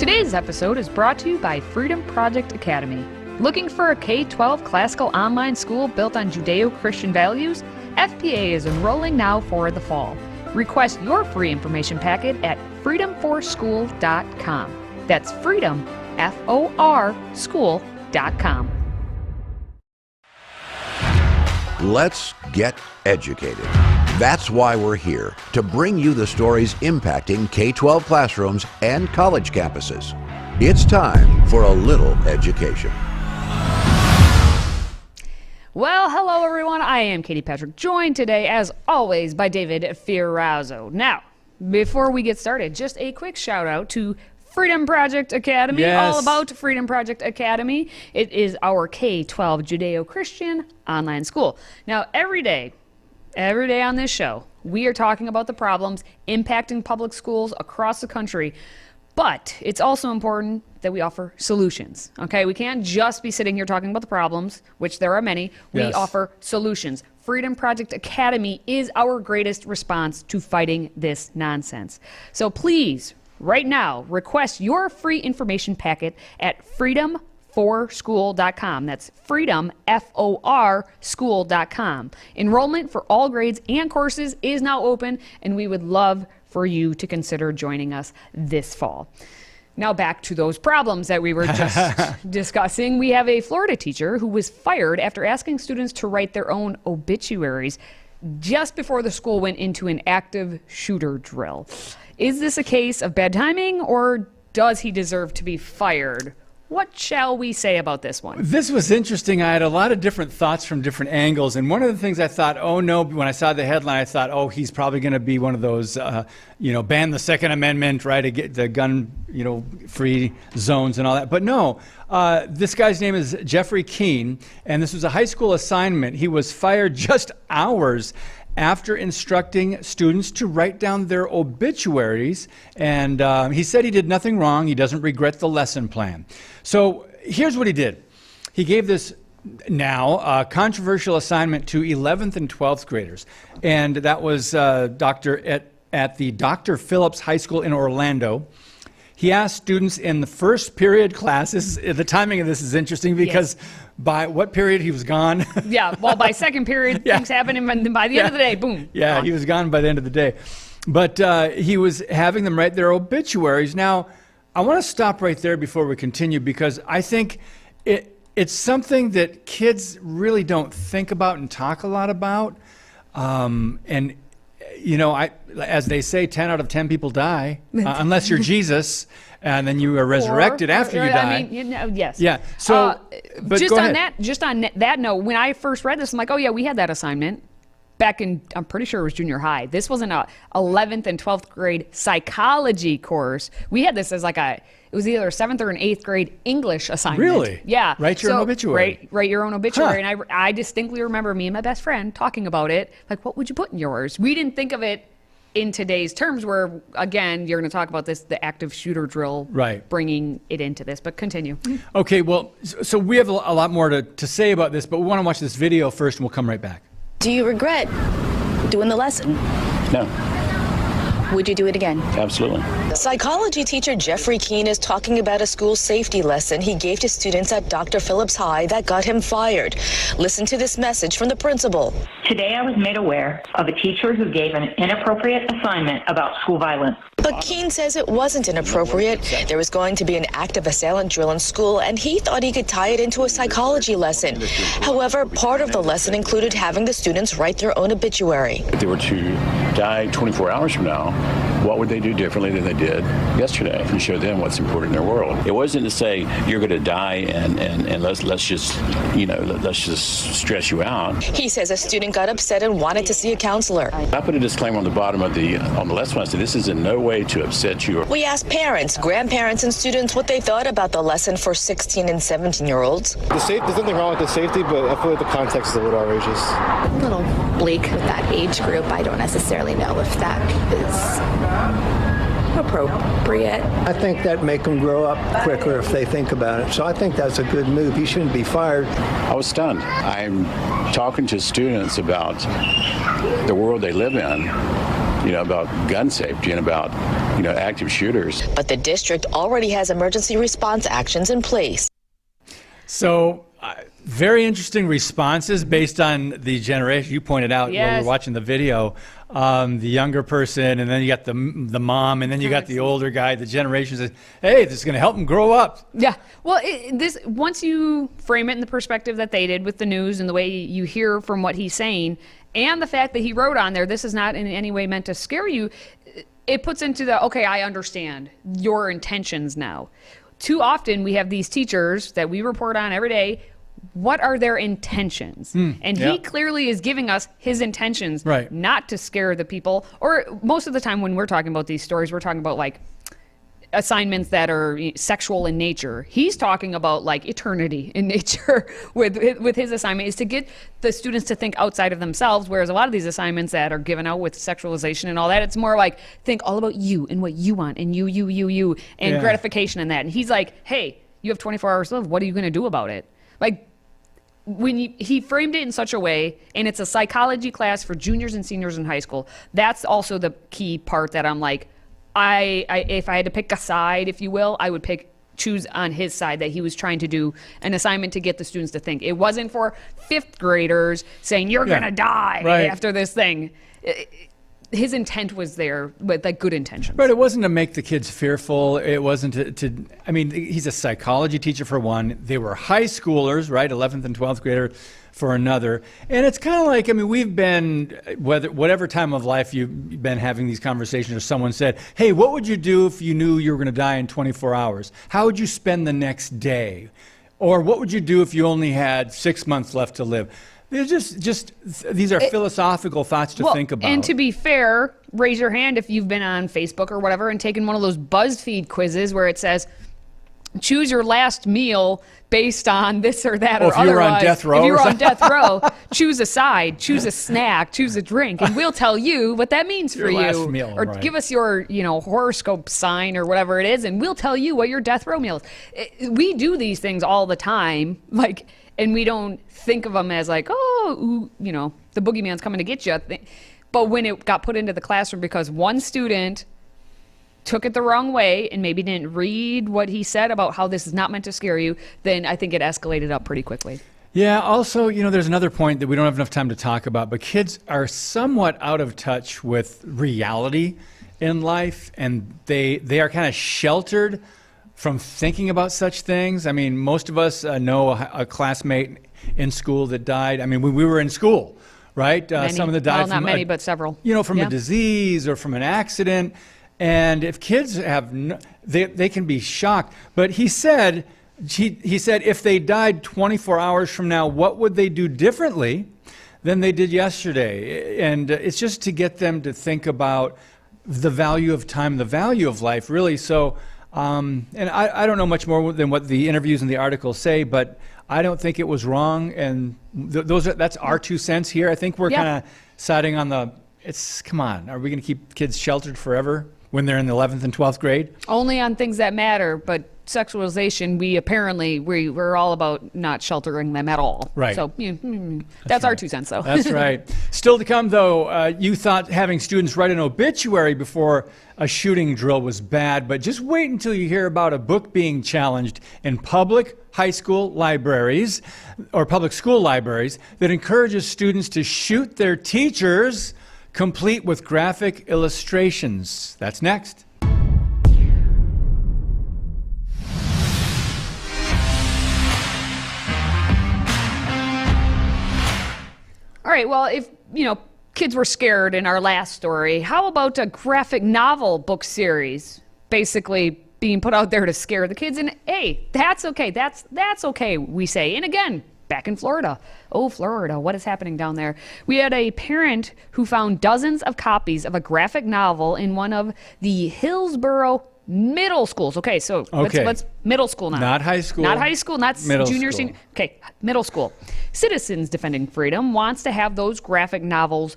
Today's episode is brought to you by FreedomProject Academy. Looking for a K-12 classical online school built on Judeo-Christian values? FPA is enrolling now for the fall. Request your free information packet at freedomforschool.com. That's freedom, F-O-R, school.com. Let's get educated. That's why we're here, to bring you the stories impacting K-12 classrooms and college campuses. It's time for a little education. Well, hello everyone. I am Katie Patrick, joined today, as always, by David Fiorazzo. Now, before we get started, just a quick shout out to Freedom Project Academy, all about Freedom Project Academy. It is our K-12 Judeo-Christian online school. Now, every day on this show, we are talking about the problems impacting public schools across the country, but it's also important that we offer solutions, okay? We can't just be sitting here talking about the problems, which there are many. We offer solutions. Freedom Project Academy is our greatest response to fighting this nonsense. So please, right now, request your free information packet at freedomforschool.com. That's freedom, F-O-R, school.com. Enrollment for all grades and courses is now open, and we would love for you to consider joining us this fall. Now back to those problems that we were just discussing. We have a Florida teacher who was fired after asking students to write their own obituaries just before the school went into an active shooter drill. Is this a case of bad timing, or does he deserve to be fired? What shall we say about this one? This was interesting. I had a lot of different thoughts from different angles. And one of the things I thought, oh no, when I saw the headline, I thought, oh, he's probably going to be one of those, ban the Second Amendment, right, to get the gun, free zones and all that. But no, this guy's name is Jeffrey Keene, and this was a high school assignment. He was fired just hours after instructing students to write down their obituaries. And he said he did nothing wrong. He doesn't regret the lesson plan. So here's what he did. He gave this controversial assignment to 11th and 12th graders. And that was at the Dr. Phillips High School in Orlando. He asked students in the first period classes, the timing of this is interesting because by what period he was gone? By second period, things happened, and by the end of the day, boom. Yeah, gone. He was gone by the end of the day. But he was having them write their obituaries. Now, I want to stop right there before we continue, because I think it's something that kids really don't think about and talk a lot about. As they say, 10 out of 10 people die, unless you're Jesus, and then you are resurrected after you die. Yes. Yeah. So, but just go on ahead. that note, when I first read this, I'm like, oh yeah, we had that assignment back in, I'm pretty sure it was junior high. This wasn't a 11th and 12th grade psychology course. We had this as it was either a 7th or an 8th grade English assignment. Really? Yeah. Write your own obituary. Write your own obituary. And I distinctly remember me and my best friend talking about it. Like, what would you put in yours? We didn't think of it in today's terms, where, again, you're going to talk about this, the active shooter drill, bringing it into this. But continue. Okay, well, so we have a lot more to say about this, but we want to watch this video first, and we'll come right back. Do you regret doing the lesson? No. Would you do it again? Absolutely. Psychology teacher Jeffrey Keene is talking about a school safety lesson he gave to students at Dr. Phillips High that got him fired. Listen to this message from the principal. Today I was made aware of a teacher who gave an inappropriate assignment about school violence. But Keene says it wasn't inappropriate. There was going to be an active assailant drill in school, and he thought he could tie it into a psychology lesson. However, part of the lesson included having the students write their own obituary. If they were to die 24 hours from now, what would they do differently than they did yesterday, and show them what's important in their world? It wasn't to say you're going to die and let's just stress you out. He says a student got upset and wanted to see a counselor. I put a disclaimer on the bottom of the lesson. I said this is in no way to upset you. We asked parents, grandparents, and students what they thought about the lesson for 16 and 17-year-olds. There's nothing wrong with the safety, but I feel like the context is a little outrageous. A little bleak with that age group. I don't necessarily know if that is appropriate. I think that make them grow up quicker if they think about it. So I think that's a good move. He shouldn't be fired. I was stunned. I'm talking to students about the world they live in. about gun safety and about, active shooters. But the district already has emergency response actions in place. So, very interesting responses based on the generation you pointed out when we were watching the video. The younger person, and then you got the mom, and then you got the older guy. The generation says, "Hey, this is going to help them grow up." Yeah. Well, this once you frame it in the perspective that they did with the news and the way you hear from what he's saying, and the fact that he wrote on there, "This is not in any way meant to scare you," it puts into the okay. I understand your intentions now. Too often we have these teachers that we report on every day. What are their intentions? And he clearly is giving us his intentions, not to scare the people. Or most of the time when we're talking about these stories, we're talking about like assignments that are sexual in nature. He's talking about like eternity in nature with his assignment is to get the students to think outside of themselves, whereas a lot of these assignments that are given out with sexualization and all that, it's more like think all about you and what you want and you and gratification in that. And he's like, hey, you have 24 hours to live. What are you going to do about it? Like, when he framed it in such a way, and it's a psychology class for juniors and seniors in high school, that's also the key part that I'm like, if I had to pick a side, if you will, I would choose on his side that he was trying to do an assignment to get the students to think. It wasn't for fifth graders saying, you're going to die after this thing. His intent was there with like good intentions. Right. It wasn't to make the kids fearful. It wasn't to I mean, he's a psychology teacher for one. They were high schoolers, right? 11th and 12th grader for another. And it's kind of like, I mean, we've been, whatever time of life you've been having these conversations, or someone said, hey, what would you do if you knew you were going to die in 24 hours? How would you spend the next day? Or what would you do if you only had 6 months left to live? They're just these are philosophical thoughts to think about. And to be fair, raise your hand if you've been on Facebook or whatever and taken one of those BuzzFeed quizzes where it says, choose your last meal based on this or that or if you were on death row. If you were on death row, choose a side, choose a snack, choose a drink, and we'll tell you what that means for you. Last meal, or give us your, horoscope sign or whatever it is, and we'll tell you what your death row meal is. We do these things all the time, and we don't think of them as like, oh, the boogeyman's coming to get you. But when it got put into the classroom because one student took it the wrong way and maybe didn't read what he said about how this is not meant to scare you, then I think it escalated up pretty quickly. Yeah, also, there's another point that we don't have enough time to talk about, but kids are somewhat out of touch with reality in life, and they are kind of sheltered from thinking about such things. I mean, most of us know a classmate in school that died. I mean, we were in school, right? Some of them died not many, but several. From a disease or from an accident. And if kids have, they can be shocked. But he said if they died 24 hours from now, what would they do differently than they did yesterday? And it's just to get them to think about the value of time, the value of life, really. So, and I don't know much more than what the interviews and the articles say, but I don't think it was wrong. And that's our 2 cents here. I think we're kind of siding on come on, are we going to keep kids sheltered forever when they're in the 11th and 12th grade? Only on things that matter, but sexualization, we're all about not sheltering them at all. Right. So that's our 2 cents, though. That's right. Still to come, though, you thought having students write an obituary before a shooting drill was bad, but just wait until you hear about a book being challenged in public high school libraries or public school libraries that encourages students to shoot their teachers, complete with graphic illustrations. That's next. All right, well, if, kids were scared in our last story, how about a graphic novel book series basically being put out there to scare the kids? And hey, that's okay. That's okay, we say. And again, back in Florida. Oh, Florida, what is happening down there? We had a parent who found dozens of copies of a graphic novel in one of the Hillsborough middle schools. Okay, so let's middle school now. Not high school. Not high school, not junior, senior. Okay, middle school. Citizens Defending Freedom wants to have those graphic novels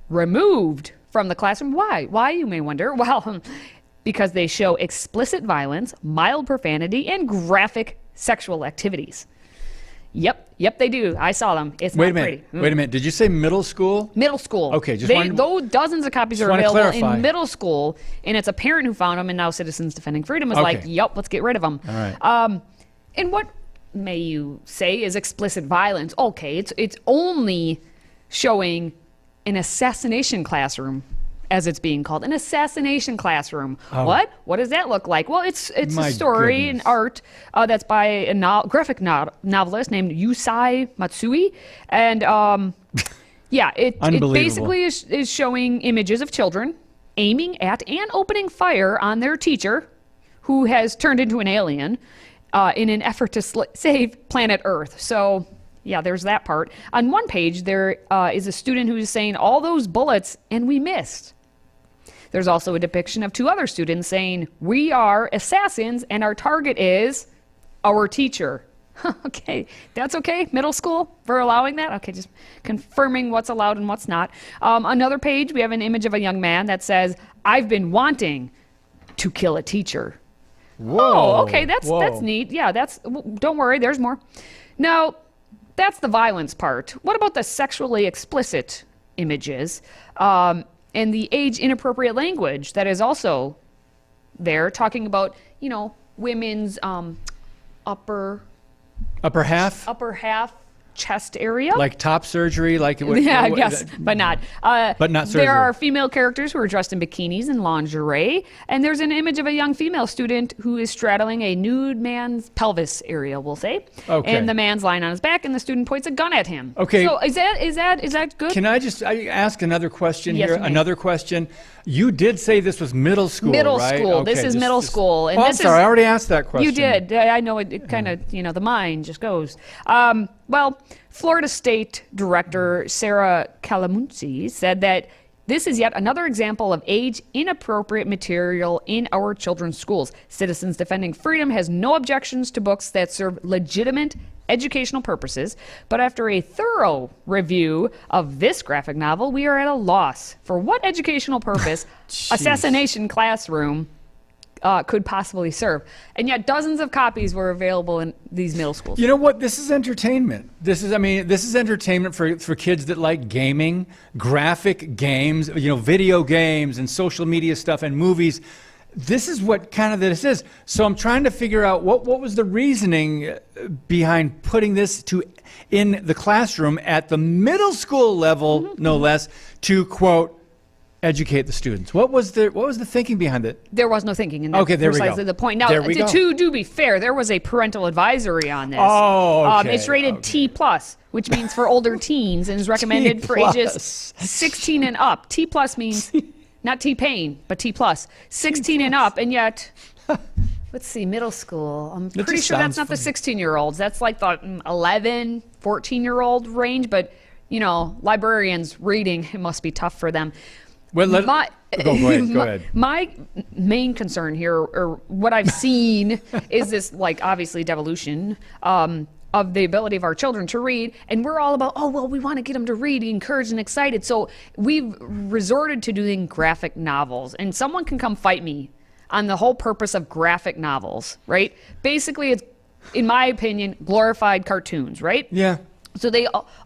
removed from the classroom. Why? Why, you may wonder? Well, because they show explicit violence, mild profanity, and graphic sexual activities. Yep, they do. I saw them. It's Wait a not minute. pretty. Wait a minute. Did you say middle school? Middle school. Okay, though dozens of copies are wanna available clarify. in middle school, and it's a parent who found them, and now Citizens Defending Freedom is Okay. like, yep, let's get rid of them. All right. And what may you say is explicit violence? Okay, it's only showing an assassination classroom, as it's being called, an assassination classroom. What does that look like? Well, it's My a story goodness. and art that's by a graphic novelist named Yusai Matsui, and it Unbelievable. basically is showing images of children aiming at and opening fire on their teacher, who has turned into an alien, in an effort to save planet Earth. So. Yeah, there's that part. On one page, there is a student who is saying, all those bullets, and we missed. There's also a depiction of two other students saying, we are assassins, and our target is our teacher. Okay, that's okay, middle school, for allowing that? Okay, just confirming what's allowed and what's not. Another page, we have an image of a young man that says, I've been wanting to kill a teacher. Whoa. Oh, okay, that's Whoa. neat. Yeah, don't worry, there's more. Now, that's the violence part. What about the sexually explicit images and the age inappropriate language that is also there, talking about, women's upper half chest area? Like top surgery? Like it would, Yeah, I guess, but not. But not surgery. There are female characters who are dressed in bikinis and lingerie, and there's an image of a young female student who is straddling a nude man's pelvis area, we'll say. Okay. And the man's lying on his back, and the student points a gun at him. Okay. So is that good? Can I ask another question Yes, here? you may. Another question. You did say this was middle school, Middle right? school. Okay, This is middle school. And I'm this sorry. is, I already asked that question. You did. I know it kind of, the mind just goes. Well, Florida State Director Sarah Calamunzi said that this is yet another example of age-inappropriate material in our children's schools. Citizens Defending Freedom has no objections to books that serve legitimate educational purposes, but after a thorough review of this graphic novel, we are at a loss for what educational purpose Assassination Classroom could possibly serve. And yet dozens of copies were available in these middle schools. You know what? This is entertainment. This is entertainment for kids that like gaming, graphic games, video games and social media stuff and movies. This is what kind of this is. So I'm trying to figure out what was the reasoning behind putting this in the classroom at the middle school level, no less, to quote, educate the students. What was the thinking behind it? There was no thinking, and that's Okay, there we go. precisely the point. Now, There we go. to be fair, there was a parental advisory on this. Oh, okay, it's rated T+, which means for older teens, and is recommended for ages 16 and up. T+ means not T-Pain, but T+. 16 and up, and yet, let's see, middle school. I'm pretty just sure that's sounds not the funny. 16-year-olds. That's like the 11, 14-year-old range, but, librarians reading, it must be tough for them. Well, go ahead. My main concern here, or what I've seen, is this, obviously devolution of the ability of our children to read. And we're all about, we want to get them to read, encouraged and excited. So we've resorted to doing graphic novels. And someone can come fight me on the whole purpose of graphic novels, right? Basically, it's, in my opinion, glorified cartoons, right? Yeah. So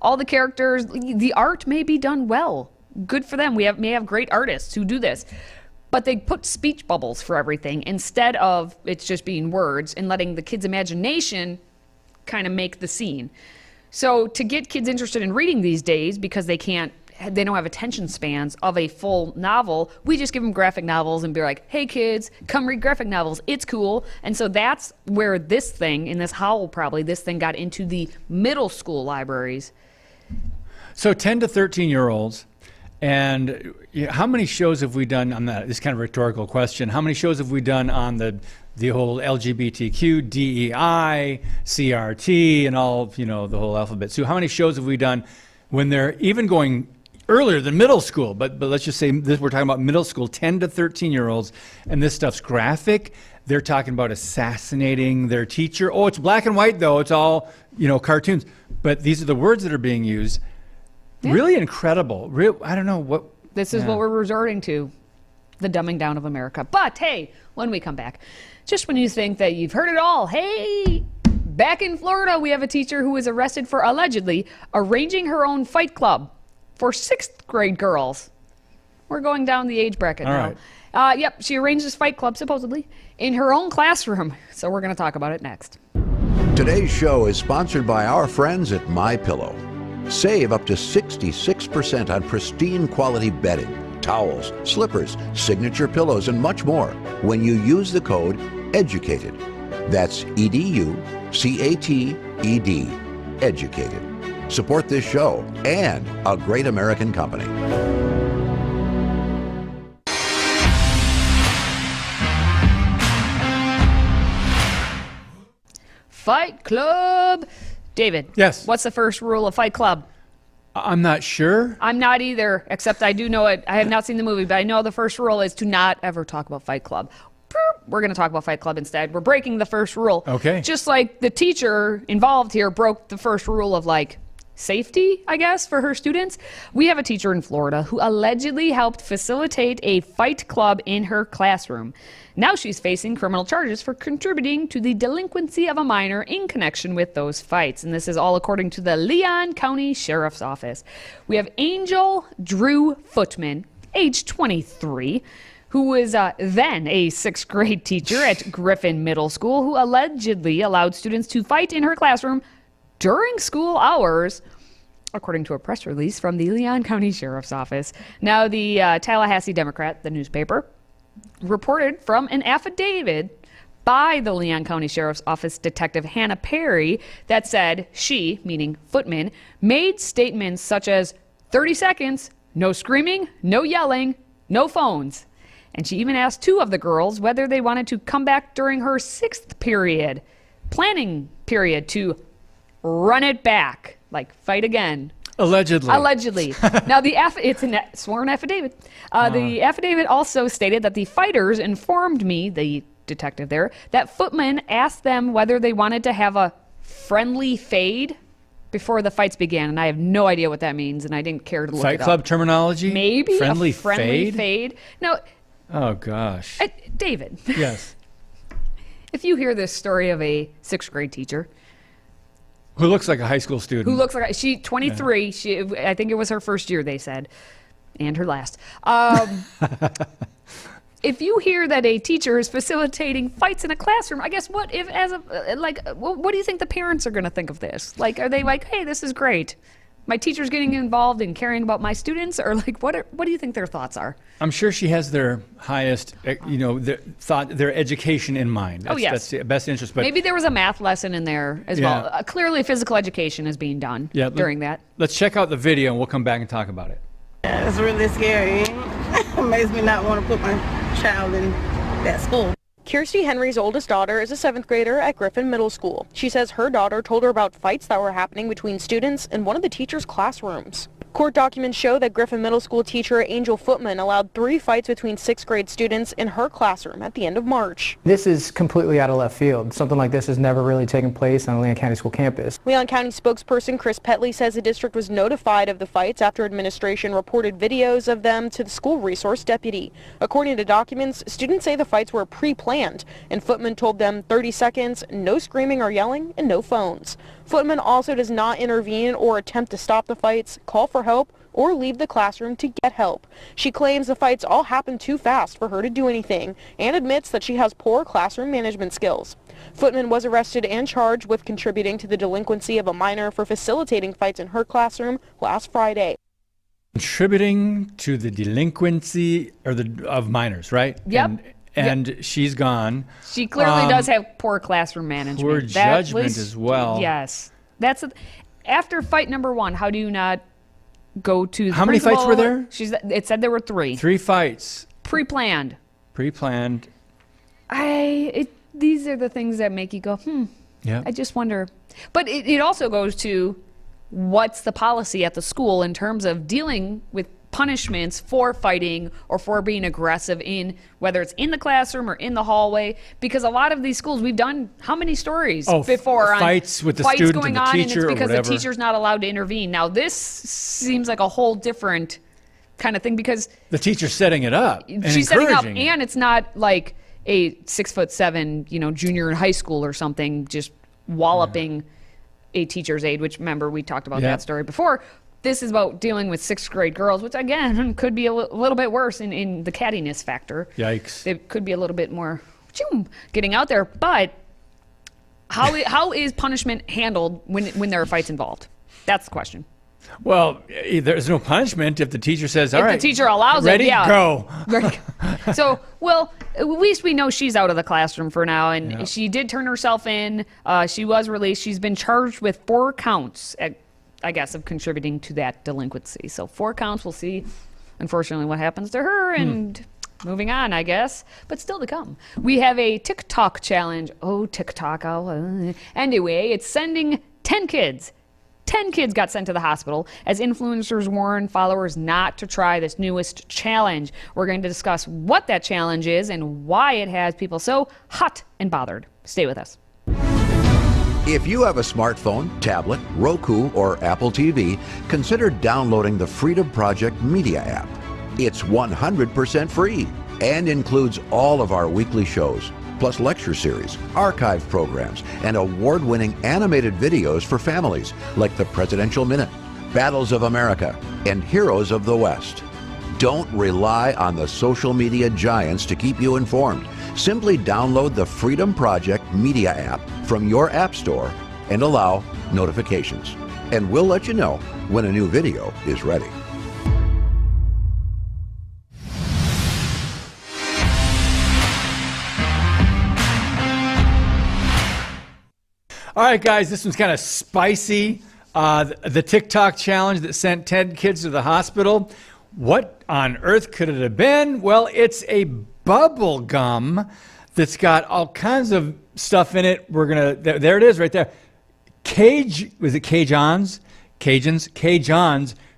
all the characters, the art may be done well. Good for them. May have great artists who do this. But they put speech bubbles for everything instead of it's just being words and letting the kids' imagination kind of make the scene. So to get kids interested in reading these days, because they don't have attention spans of a full novel, we just give them graphic novels and be like, hey kids, come read graphic novels. It's cool. And so that's where this thing got into the middle school libraries. So 10 to 13-year-olds. And how many shows have we done on that? This is kind of a rhetorical question. How many shows have we done on the whole LGBTQ, DEI, CRT, and all, the whole alphabet? So how many shows have we done when they're even going earlier than middle school? But let's just say we're talking about middle school, 10 to 13-year-olds, and this stuff's graphic. They're talking about assassinating their teacher. Oh, it's black and white, though. It's all, cartoons. But these are the words that are being used. Yeah. Really incredible. I don't know what. This is what we're resorting to, the dumbing down of America. But hey, when we come back, just when you think that you've heard it all, hey, Back in Florida, we have a teacher who was arrested for allegedly arranging her own fight club for 6th grade girls. We're going down the age bracket now. Right. Yep, she arranged this fight club, supposedly, in her own classroom. So we're going to talk about it next. Today's show is sponsored by our friends at MyPillow. Save up to 66% on pristine quality bedding, towels, slippers, signature pillows, and much more when you use the code EDUCATED. That's EDUCATED. Educated. Support this show and a great American company. Fight Club. David. Yes. What's the first rule of Fight Club? I'm not sure. I'm not either, except I do know it. I have not seen the movie, but I know the first rule is to not ever talk about Fight Club. We're going to talk about Fight Club instead. We're breaking the first rule. Okay. Just like the teacher involved here broke the first rule of safety, I guess, for her students. We have a teacher in Florida who allegedly helped facilitate a fight club in her classroom. Now she's facing criminal charges for contributing to the delinquency of a minor in connection with those fights. And this is all according to the Leon County Sheriff's Office. We have Angel Drew Footman, age 23, who was then a 6th grade teacher at Griffin Middle School, who allegedly allowed students to fight in her classroom during school hours, according to a press release from the Leon County Sheriff's Office. Now, the Tallahassee Democrat, the newspaper, reported from an affidavit by the Leon County Sheriff's Office Detective Hannah Perry that said she, meaning Footman, made statements such as 30 seconds, no screaming, no yelling, no phones. And she even asked 2 of the girls whether they wanted to come back during her 6th period, planning period, to run it back, fight again. Allegedly. Now, it's a sworn affidavit. The affidavit also stated that the fighters informed me, the detective there, that Footman asked them whether they wanted to have a friendly fade before the fights began. And I have no idea what that means, and I didn't care to look Fight it up. Club terminology? Maybe friendly a friendly fade. No. Oh, gosh. David. Yes. If you hear this story of a 6th grade teacher who looks like a high school student. Who looks like she 23. I think it was her first year, they said, and her last. If you hear that a teacher is facilitating fights in a classroom, I guess what do you think the parents are going to think of this? Are they hey, this is great, my teacher's getting involved in caring about my students, or what do you think their thoughts are? I'm sure she has their highest, their education in mind. That's the best interest. But maybe there was a math lesson in there as well. Clearly, physical education is being done during that. Let's check out the video, and we'll come back and talk about it. Yeah, it's really scary. It makes me not want to put my child in that school. Kirsty Henry's oldest daughter is a 7th grader at Griffin Middle School. She says her daughter told her about fights that were happening between students in one of the teacher's classrooms. Court documents show that Griffin Middle School teacher Angel Footman allowed 3 fights between 6th grade students in her classroom at the end of March. This is completely out of left field. Something like this has never really taken place on a Leon County School campus. Leon County spokesperson Chris Petley says the district was notified of the fights after administration reported videos of them to the school resource deputy. According to documents, students say the fights were pre-planned, and Footman told them 30 seconds, no screaming or yelling, and no phones. Footman also does not intervene or attempt to stop the fights, call for help, or leave the classroom to get help. She claims the fights all happened too fast for her to do anything, and admits that she has poor classroom management skills. Footman was arrested and charged with contributing to the delinquency of a minor for facilitating fights in her classroom last Friday. Contributing to the delinquency of minors, right? Yep. And she's gone. She clearly does have poor classroom management. Poor judgment as well. Yes. After fight number 1, how do you not go to the How many fights were there? It said there were 3. 3 fights. Pre-planned. These are the things that make you go, Yeah. I just wonder. But it also goes to what's the policy at the school in terms of dealing with punishments for fighting or for being aggressive in, whether it's in the classroom or in the hallway, because a lot of these schools, we've done how many stories before on fights with the student going and the on, teacher, and it's because or the teacher's not allowed to intervene. Now this seems like a whole different kind of thing, because the teacher's setting it up. She's setting up, and it's not like a 6'7", junior in high school or something, just walloping a teacher's aide, which, remember, we talked about that story before. This is about dealing with 6th grade girls, which, again, could be a little bit worse in the cattiness factor. Yikes. It could be a little bit more getting out there. But how is punishment handled when there are fights involved? That's the question. Well, there's no punishment if the teacher says, all right. If the teacher allows ready, it, yeah. Go. So, well, at least we know she's out of the classroom for now, and she did turn herself in. She was released. She's been charged with 4 counts, I guess, of contributing to that delinquency. So 4 counts. We'll see, unfortunately, what happens to her, and moving on, I guess. But still to come. We have a TikTok challenge. Oh, TikTok. Anyway, it's sending 10 kids. 10 kids got sent to the hospital as influencers warn followers not to try this newest challenge. We're going to discuss what that challenge is and why it has people so hot and bothered. Stay with us. If you have a smartphone, tablet, Roku, or Apple TV, consider downloading the Freedom Project Media app. It's 100% free and includes all of our weekly shows, plus lecture series, archive programs, and award-winning animated videos for families like the Presidential Minute, Battles of America, and Heroes of the West. Don't rely on the social media giants to keep you informed. Simply download the Freedom Project Media app from your app store and allow notifications. And we'll let you know when a new video is ready. All right, guys, this one's kind of spicy. The TikTok challenge that sent 10 kids to the hospital. What on earth could it have been? Well, it's a bubble gum that's got all kinds of stuff in it. There it is right there. Cajuns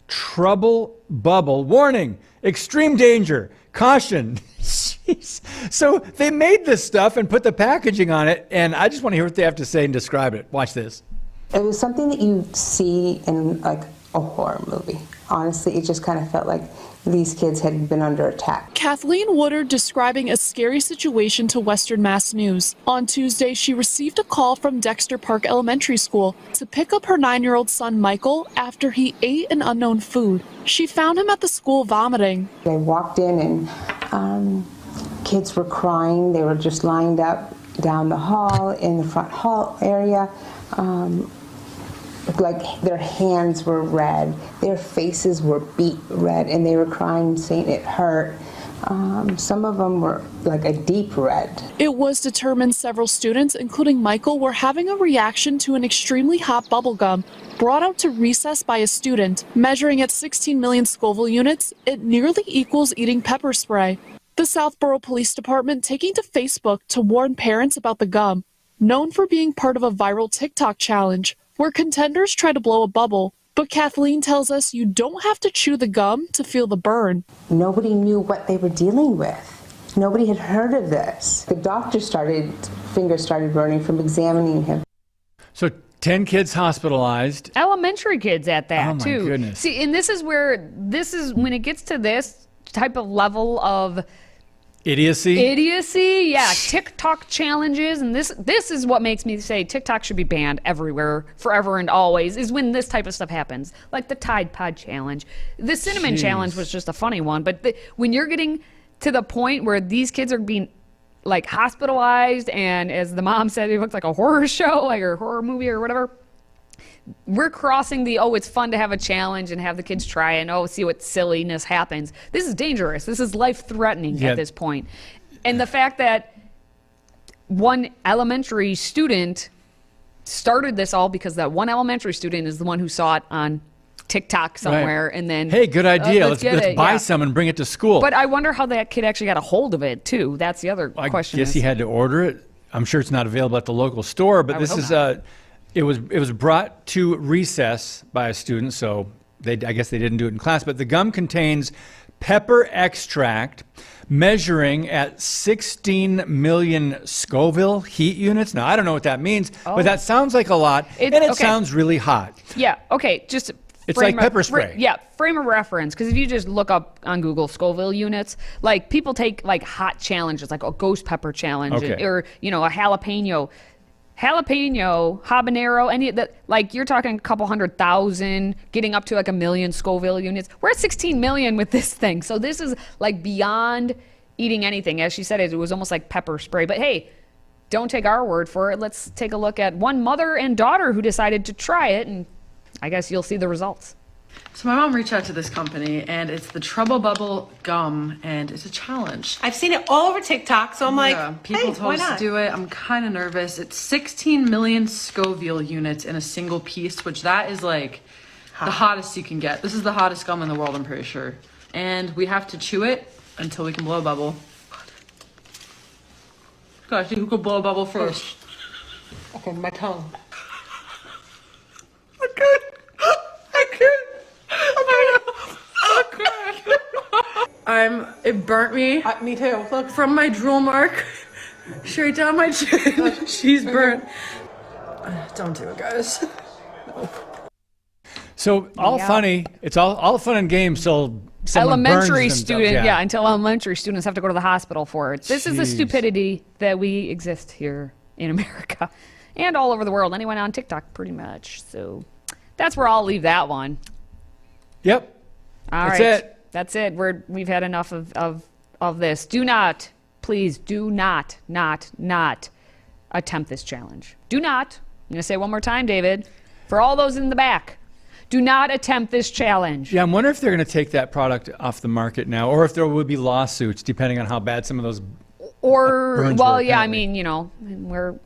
Trouble Bubble. Warning, extreme danger, caution. Jeez. So they made this stuff and put the packaging on it, and I just want to hear what they have to say and describe it. Watch this. It was something that you see in like a horror movie. Honestly, it just kind of felt like these kids had been under attack. Kathleen Woodard describing a scary situation to Western Mass News. On Tuesday, she received a call from Dexter Park Elementary School to pick up her 9-year-old son Michael after he ate an unknown food. She found him at the school vomiting. I walked in and kids were crying. They were just lined up down the hall in the front hall area. Like their hands were red, their faces were beet red, and they were crying, saying it hurt. Some of them were like a deep red. It was determined several students, including Michael, were having a reaction to an extremely hot bubble gum brought out to recess by a student. Measuring at 16 million Scoville units, it nearly equals eating pepper spray. The Southborough Police Department taking to Facebook to warn parents about the gum, known for being part of a viral TikTok challenge, where contenders try to blow a bubble. But Kathleen tells us you don't have to chew the gum to feel the burn. Nobody knew what they were dealing with. Nobody had heard of this. The doctor fingers started burning from examining him. So 10 kids hospitalized. Elementary kids at that, too. Oh, my goodness. See, and this is when it gets to this type of level of Idiocy, yeah. TikTok challenges, and this is what makes me say TikTok should be banned everywhere, forever and always, is when this type of stuff happens. Like the Tide Pod challenge. The Cinnamon challenge was just a funny one, but when you're getting to the point where these kids are being like hospitalized, and as the mom said, it looks like a horror show, like a horror movie or whatever, we're crossing the, it's fun to have a challenge and have the kids try and, see what silliness happens. This is dangerous. This is life-threatening at this point. And the fact that one elementary student started this all because that one elementary student is the one who saw it on TikTok somewhere, right. And then, hey, good idea. Let's buy some and bring it to school. But I wonder how that kid actually got a hold of it, too. That's the other question. I guess he had to order it. I'm sure it's not available at the local store, but this is It was brought to recess by a student, so I guess they didn't do it in class. But the gum contains pepper extract measuring at 16 million Scoville heat units. Now, I don't know what that means, but that sounds like a lot, and it sounds really hot. Yeah, okay, just... It's like pepper spray. Frame of reference, because if you just look up on Google Scoville units, like people take like hot challenges, like a ghost pepper challenge, or, a jalapeno. jalapeno, habanero, any of that, like you're talking a couple 100,000, getting up to like 1 million Scoville units. We're at 16 million with this thing. So this is like beyond eating anything. As she said, it was almost like pepper spray. But hey, don't take our word for it. Let's take a look at one mother and daughter who decided to try it, and I guess you'll see the results. So my mom reached out to this company, and it's the Trouble Bubble gum, and it's a challenge. I've seen it all over TikTok, so I'm like, people hey, told us to do it. I'm kind of nervous. It's 16 million Scoville units in a single piece, which that is like the hottest you can get. This is the hottest gum in the world, I'm pretty sure. And we have to chew it until we can blow a bubble. Gosh, who could blow a bubble first? Okay, my tongue. I could. It burnt me. Me too. Look, from my drool mark straight down my chin. She's burnt. Don't do it, guys. So all funny. It's all fun and games till someone Elementary burns student, themselves. until elementary students have to go to the hospital for it. This is the stupidity that we exist here in America and all over the world. Anyone on TikTok, pretty much. So that's where I'll leave that one. Yep. That's it. That's it. We've had enough of this. Do not, please, do not attempt this challenge. Do not. I'm going to say it one more time, David, for all those in the back. Do not attempt this challenge. Yeah, I'm wondering if they're going to take that product off the market now, or if there will be lawsuits, depending on how bad some of those. Or, well, yeah, I mean, you know, we're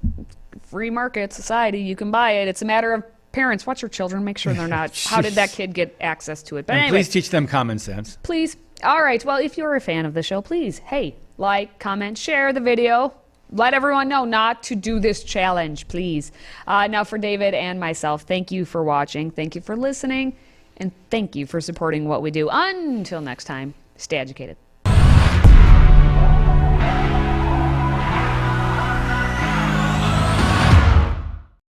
free market society. You can buy it. It's a matter of parents, watch your children. Make sure they're not. How did that kid get access to it? But and anyway, please teach them common sense. Please. All right. Well, if you're a fan of the show, please, hey, like, comment, share the video. Let everyone know not to do this challenge, please. Now, for David and myself, thank you for watching. Thank you for listening. And thank you for supporting what we do. Until next time, stay educated.